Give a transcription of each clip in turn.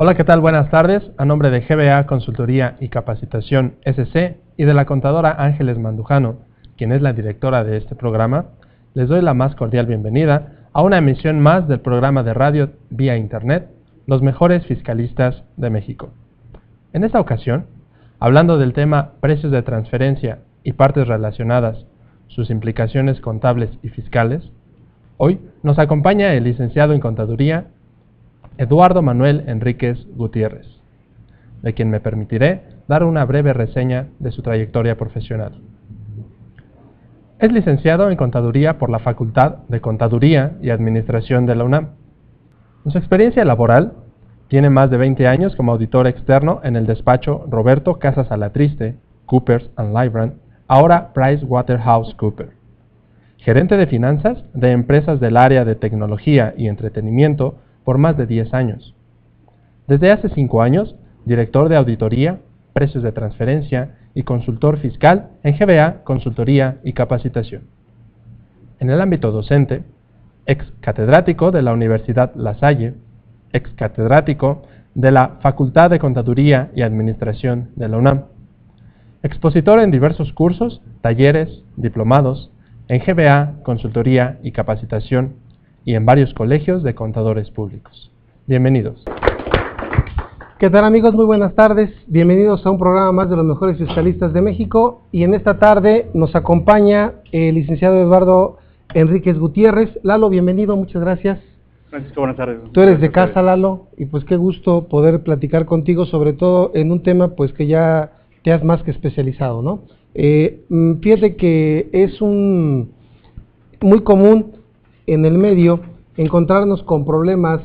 Hola, ¿qué tal? Buenas tardes. A nombre de GBA Consultoría y Capacitación SC y de la contadora Ángeles Mandujano, quien es la directora de este programa, les doy la más cordial bienvenida a una emisión más del programa de radio vía Internet, Los Mejores Fiscalistas de México. En esta ocasión, hablando del tema precios de transferencia y partes relacionadas, sus implicaciones contables y fiscales, hoy nos acompaña el licenciado en Contaduría, Eduardo Manuel Enríquez Gutiérrez, de quien me permitiré dar una breve reseña de su trayectoria profesional. Es licenciado en Contaduría por la Facultad de Contaduría y Administración de la UNAM. En su experiencia laboral, tiene más de 20 años como auditor externo en el despacho Roberto Casas Alatriste, Coopers & Lybrand, ahora PricewaterhouseCoopers. Gerente de finanzas de empresas del área de tecnología y entretenimiento por más de 10 años. Desde hace 5 años, director de auditoría, precios de transferencia y consultor fiscal en GBA Consultoría y Capacitación. En el ámbito docente, ex catedrático de la Universidad La Salle, ex catedrático de la Facultad de Contaduría y Administración de la UNAM, expositor en diversos cursos, talleres, diplomados, en GBA Consultoría y Capacitación y en varios colegios de contadores públicos. Bienvenidos. ¿Qué tal, amigos? Muy buenas tardes. Bienvenidos a un programa más de Los Mejores Fiscalistas de México. Y en esta tarde nos acompaña el licenciado Eduardo Enríquez Gutiérrez. Lalo, bienvenido, muchas gracias. Francisco, buenas tardes. Tú eres de casa, Lalo, y pues qué gusto poder platicar contigo, sobre todo en un tema pues que ya te has más que especializado, ¿no? Fíjate que es muy común en el medio encontrarnos con problemas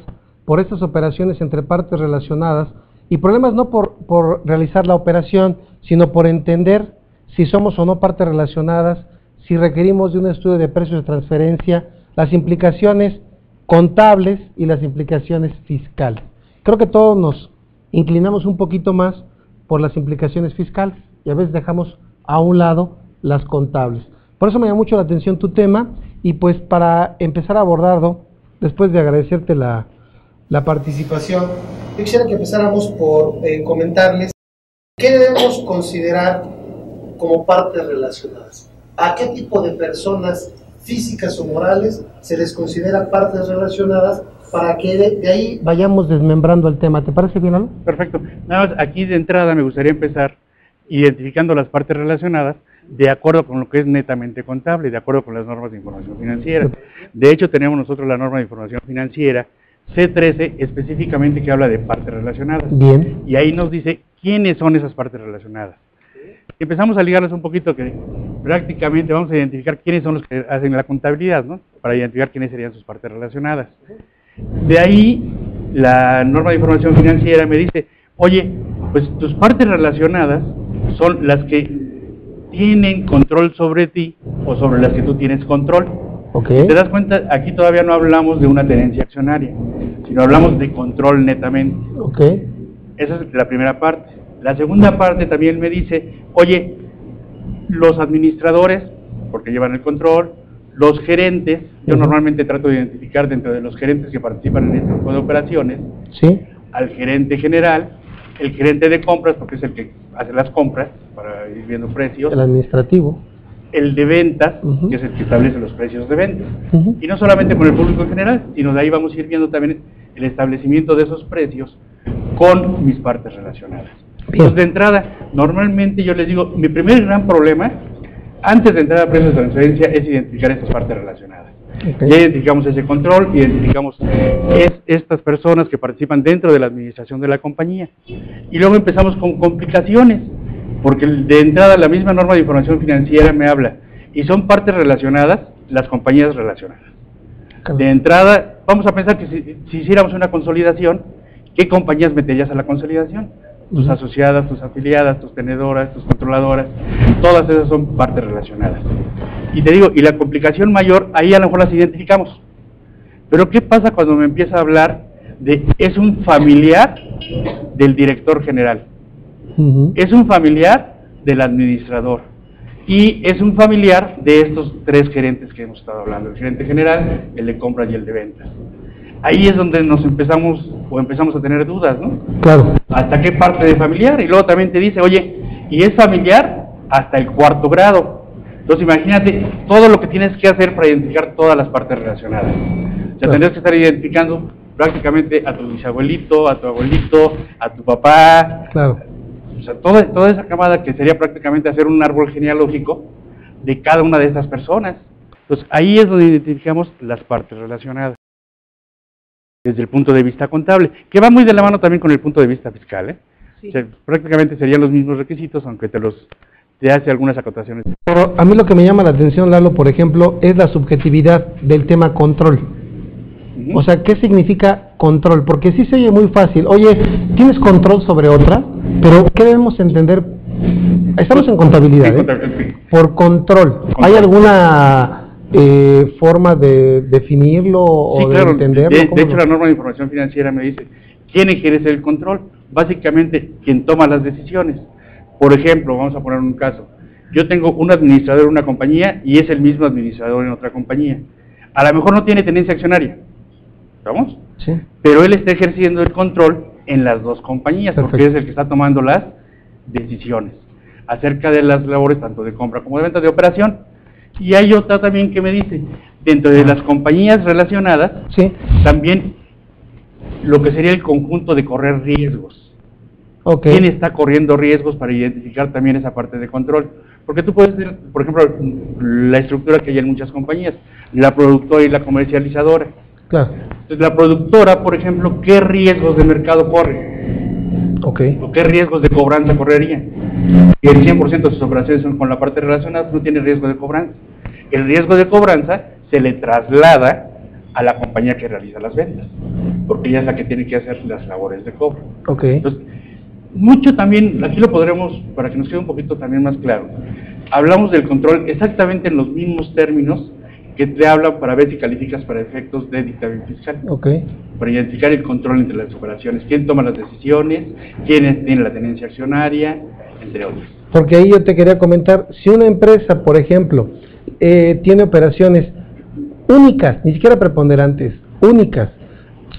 por estas operaciones entre partes relacionadas, y problemas no por realizar la operación, sino por entender si somos o no partes relacionadas, si requerimos de un estudio de precios de transferencia, las implicaciones contables y las implicaciones fiscales. Creo que todos nos inclinamos un poquito más por las implicaciones fiscales y a veces dejamos a un lado las contables. Por eso me llama mucho la atención tu tema, y pues para empezar a abordarlo, después de agradecerte la participación, yo quisiera que empezáramos por comentarles qué debemos considerar como partes relacionadas. ¿A qué tipo de personas físicas o morales se les considera partes relacionadas, para que de ahí vayamos desmembrando el tema? ¿Te parece bien, Lalo? Perfecto. Nada más, aquí de entrada me gustaría empezar identificando las partes relacionadas de acuerdo con lo que es netamente contable, de acuerdo con las normas de información financiera. De hecho, tenemos nosotros la norma de información financiera C13 específicamente, que habla de partes relacionadas. Bien. Y ahí nos dice quiénes son esas partes relacionadas. Empezamos a ligarlas un poquito, que prácticamente vamos a identificar quiénes son los que hacen la contabilidad, ¿no? Para identificar quiénes serían sus partes relacionadas. De ahí, la norma de información financiera me dice, oye, pues tus partes relacionadas son las que tienen control sobre ti o sobre las que tú tienes control. Okay. ¿Te das cuenta? Aquí todavía no hablamos de una tenencia accionaria, sino hablamos de control netamente. Okay. Esa es la primera parte. La segunda parte también me dice, oye, los administradores, porque llevan el control, los gerentes, yo normalmente trato de identificar dentro de los gerentes que participan en este tipo de operaciones, ¿sí?, al gerente general, el gerente de compras, porque es el que hace las compras para ir viendo precios, el administrativo, el de ventas, que es el que establece los precios de ventas, y no solamente con el público en general, sino de ahí vamos a ir viendo también el establecimiento de esos precios con mis partes relacionadas. Entonces, de entrada, normalmente yo les digo, mi primer gran problema, antes de entrar a precios de transferencia, es identificar esas partes relacionadas. Okay. Ya identificamos ese control, identificamos estas personas que participan dentro de la administración de la compañía. Y luego empezamos con complicaciones, porque de entrada la misma norma de información financiera me habla, y son partes relacionadas las compañías relacionadas. De entrada, vamos a pensar que si hiciéramos una consolidación, ¿qué compañías meterías a la consolidación? Tus asociadas, tus afiliadas, tus tenedoras, tus controladoras, todas esas son partes relacionadas. Y te digo, y la complicación mayor, ahí a lo mejor las identificamos. Pero ¿qué pasa cuando me empieza a hablar de, es un familiar del director general, es un familiar del administrador, y es un familiar de estos tres gerentes que hemos estado hablando, el gerente general, el de compras y el de ventas? ahí es donde empezamos a tener dudas, ¿no? Claro. ¿Hasta qué parte de familiar? Y luego también te dice, oye, y es familiar hasta el 4º grado. Entonces imagínate todo lo que tienes que hacer para identificar todas las partes relacionadas. O sea, tendrías que estar identificando prácticamente a tu bisabuelito, a tu abuelito, a tu papá. Claro. O sea, toda esa camada que sería prácticamente hacer un árbol genealógico de cada una de estas personas. Entonces ahí es donde identificamos las partes relacionadas. Desde el punto de vista contable, que va muy de la mano también con el punto de vista fiscal, ¿eh? Sí. O sea, prácticamente serían los mismos requisitos, aunque te hace algunas acotaciones. Pero a mí lo que me llama la atención, Lalo, por ejemplo, es la subjetividad del tema control. O sea, ¿qué significa control? Porque sí se oye muy fácil. Oye, ¿tienes control sobre otra? Pero ¿qué debemos entender? Estamos en contabilidad, ¿eh? Por control. ¿Hay alguna forma de definirlo o claro, de entenderlo? De hecho, la norma de información financiera me dice, ¿quién ejerce el control? Básicamente, quien toma las decisiones. Por ejemplo, vamos a poner un caso. Yo tengo un administrador en una compañía y es el mismo administrador en otra compañía. A lo mejor no tiene tenencia accionaria, ¿vamos? Sí. Pero él está ejerciendo el control en las dos compañías. Perfecto. Porque es el que está tomando las decisiones acerca de las labores tanto de compra como de venta, de operación. Y hay otra también que me dice, dentro de las compañías relacionadas, sí, también lo que sería el conjunto de correr riesgos. Okay. ¿Quién está corriendo riesgos para identificar también esa parte de control? Porque tú puedes tener, por ejemplo, la estructura que hay en muchas compañías, la productora y la comercializadora. Claro. Entonces, la productora, por ejemplo, ¿qué riesgos de mercado corre? Okay. ¿O qué riesgos de cobranza correría? Y el 100% de sus operaciones son con la parte relacionada, no tiene riesgo de cobranza. El riesgo de cobranza se le traslada a la compañía que realiza las ventas, porque ella es la que tiene que hacer las labores de cobro. Okay. Entonces, mucho también, aquí lo podremos, para que nos quede un poquito también más claro, hablamos del control exactamente en los mismos términos que te hablan para ver si calificas para efectos de dictamen fiscal. Okay. Para identificar el control entre las operaciones, quién toma las decisiones, quién tiene la tenencia accionaria, entre otros. Porque ahí yo te quería comentar, si una empresa, por ejemplo, tiene operaciones únicas, ni siquiera preponderantes, únicas,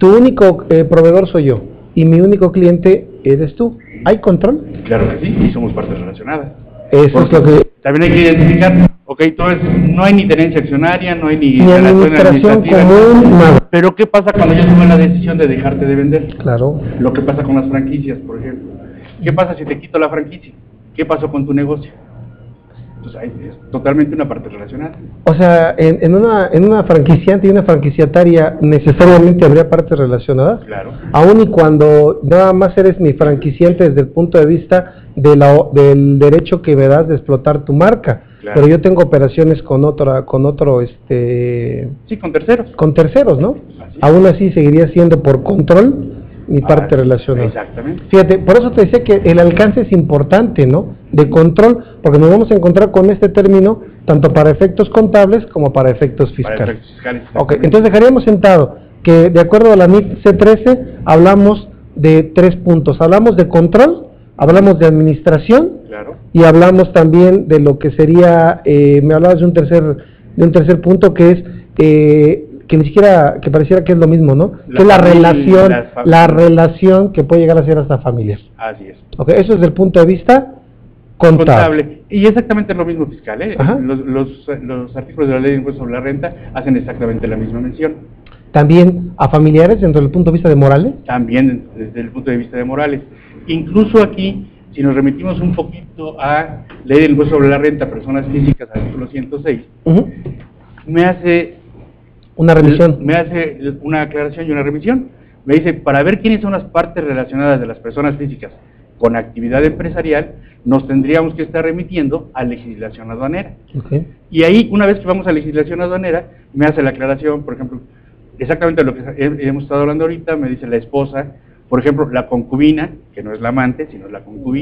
tu único proveedor soy yo y mi único cliente eres tú, ¿hay control? Claro que sí, y somos partes relacionadas. Eso es lo que... También hay que identificar, ok, entonces no hay ni tenencia accionaria, no hay ni administración común, nada. Pero ¿qué pasa cuando yo tomo la decisión de dejarte de vender? Claro. Lo que pasa con las franquicias, por ejemplo. ¿Qué pasa si te quito la franquicia? ¿Qué pasó con tu negocio? Entonces es totalmente una parte relacionada. O sea, en una franquiciante y una franquiciataria necesariamente habría partes relacionadas. Claro. Aún y cuando nada más eres mi franquiciante desde el punto de vista del derecho que me das de explotar tu marca. Claro. Pero yo tengo operaciones con otro sí, con terceros. Con terceros, ¿no? Así. Aún así seguiría siendo por control mi parte relacionada. Exactamente. Fíjate, por eso te decía que el alcance es importante, ¿no? De control, porque nos vamos a encontrar con este término tanto para efectos contables como para efectos fiscales. Para efectos fiscales. Ok, entonces dejaríamos sentado que de acuerdo a la NIF C13 hablamos de 3 puntos. Hablamos de control, hablamos de administración, claro, y hablamos también de lo que sería, me hablabas de un tercer punto que es que ni siquiera, que pareciera que es lo mismo, ¿no? Que es la relación que puede llegar a ser hasta familiar. Así es. Okay, eso es desde el punto de vista contable. Y exactamente lo mismo fiscal, ¿eh? Los artículos de la Ley de Impuestos sobre la Renta hacen exactamente la misma mención. ¿También a familiares dentro del punto de vista de morales? También desde el punto de vista de morales. Incluso aquí, si nos remitimos un poquito a Ley del Impuesto sobre la Renta, personas físicas, artículo 106, me hace una revisión. Me hace una aclaración y una revisión. Me dice, para ver quiénes son las partes relacionadas de las personas físicas con actividad empresarial, nos tendríamos que estar remitiendo a legislación aduanera. Okay. Y ahí, una vez que vamos a legislación aduanera, me hace la aclaración, por ejemplo, exactamente lo que hemos estado hablando ahorita, me dice la esposa, por ejemplo, la concubina, que no es la amante, sino la concubina.